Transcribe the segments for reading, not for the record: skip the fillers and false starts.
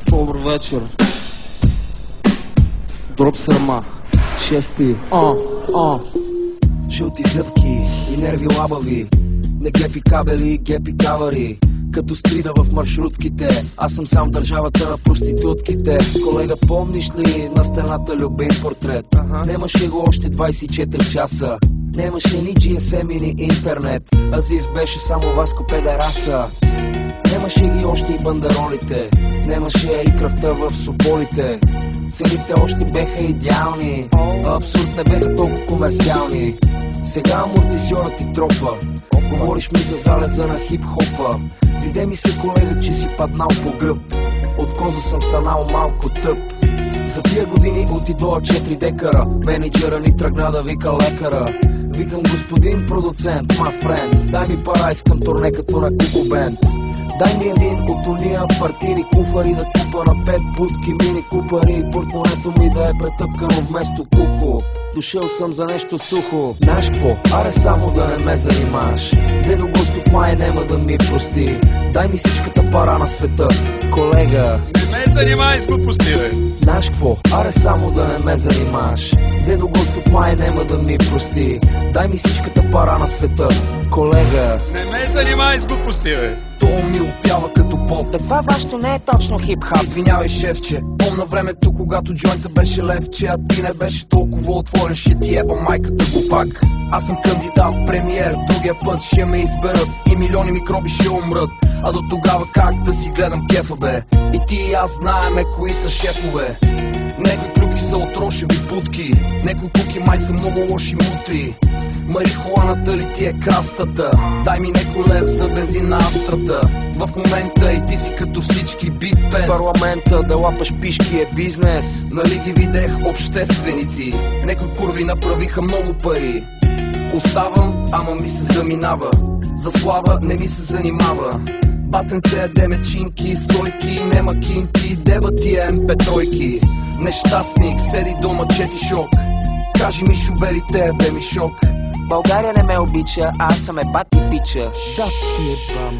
Добър вечер. Дроп сърма. Шести. Жълти зъбки и нерви лабави, не гепи кабели, гепи кавари. Като стрида в маршрутките, аз съм сам държавата на проститутките. Колега, помниш ли на стената любим портрет? Немаше го още 24 часа. Немаше ни GSM и ни интернет. Азис беше само Васко педераса. Немаше ги още и бандеролите. Немаше и кръвта в сополите. Цените още беха идеални. Абсурд не беха толкова комерциални. Сега амортисьорът ти тропа. Говориш ми за залеза на хип-хопа. Диде ми се колега, че си паднал по гръб. От коза съм станал малко тъп. За тия години отидоа 4 декара. Менеджера ни тръгна да вика лекара. Викам господин продуцент, my friend, дай ми пара, искам турне като на Купо Бенд. Дай ми един от уния партийни куфари да купа на 5 будки мини купари и портмонето ми да е претъпкано вместо кухо. Дошъл съм за нещо сухо. Знаеш какво? Аре само да не ме занимаш. Дедо Господ май няма да ми прости. Дай ми всичката пара на света, колега. Не ме занимай с глупости, бе. Знаеш какво? Аре само да не ме занимаш. Дедо Господ май няма да ми прости. Дай ми всичката пара на света, колега. Не ме занимай с глупости, бе. То ми опява като пот. Това вашето не е точно хип-хап. Извинявай, шефче, помна времето, когато джойнта беше левче, а ти не беше толкова отворен, ще ти еба майката го пак. Аз съм кандидат премиер, другия път ще ме изберат и милиони микроби ще умрат. А до тогава как да си гледам кефа, бе? И ти и аз знаеме кои са шефове. Некои клюки са от рошеви будки, некои куки май са много лоши мутри. Марихуаната ли ти е крастата? Дай ми некой лев за бензин на астрата. В момента и ти си като всички бит пес. Парламента да лапаш пишки е бизнес. Нали ги видех общественици? Некои курви направиха много пари. Оставам, ама ми се заминава. За слава не ми се занимава. Батенце яде мечинки, сойки, нема кинти, деба ти е МП-тройки. Нещастник, седи дома, чети шок. Кажи ми шубелите, бе ми шок. България не ме обича, аз съм бати пича. Да ти е бама.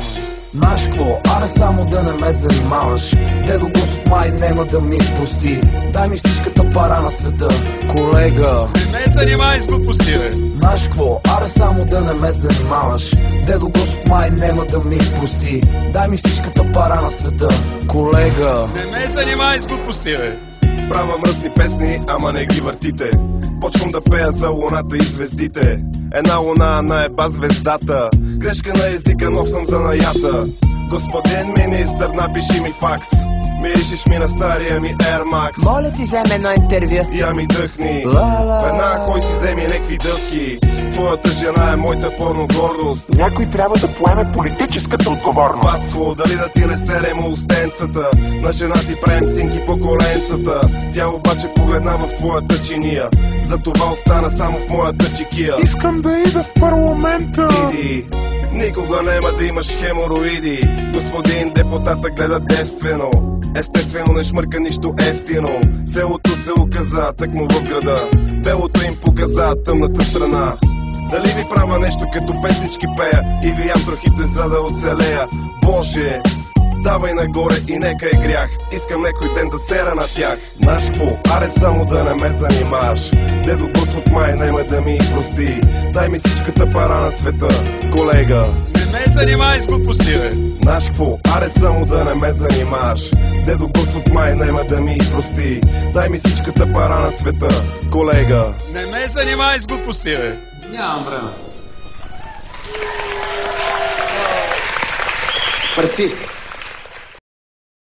Знаеш какво? Аре само да не ме занимаваш. Дедо Господ май нема да ми прости. Дай ми всичката пара на света, колега. Не ме занимай с глупости, бе. Знаеш какво? Аре само да не ме занимаваш. Дедо Господ май нема да ми прости. Дай ми всичката пара на света, колега. Не ме занимай с глупости, бе. Правя мръсни песни, ама не ги въртите. Почвам да пея за луната и звездите. Една луна наеба звездата. Грешка на езика, но съм занаята. Господин министър, напиши ми факс. Миришиш ми на стария ми Air Max. Моля ти, вземе едно интервю. Я ми дъхни. Веднага кой си вземи некви дъвки. Твоята жена е моята порногордост. Някой трябва да поеме политическата отговорност. Батко, дали да ти не серемо устенцата. На жена ти правим синки по коленцата. Тя обаче погледна в твоята чиния. Затова остана само в моята чекия. Искам да ида в парламента. Иди, никога няма да имаш хемороиди. Господин депутата гледа девствено. Естествено не шмърка нищо ефтино. Селото се оказа тъкмо в града. Белото им показа тъмната страна. Дали ви правя нещо като песнички пея и ви ям трохите за да оцелея? Боже, давай нагоре и нека е грях. Искам некой ден да сера на тях. Знаеш какво? Аре само да не ме занимаш. Дедо Господ май нема да ми прости. Дай ми всичката пара на света, колега. Не ме занимай с глупости, бе. Знаеш какво? Аре само да не ме занимаш. Дедо Господ май нема да ми прости. Дай ми всичката пара на света, колега. Не ме занимай с глупости, бе. Нямам време. Перфект.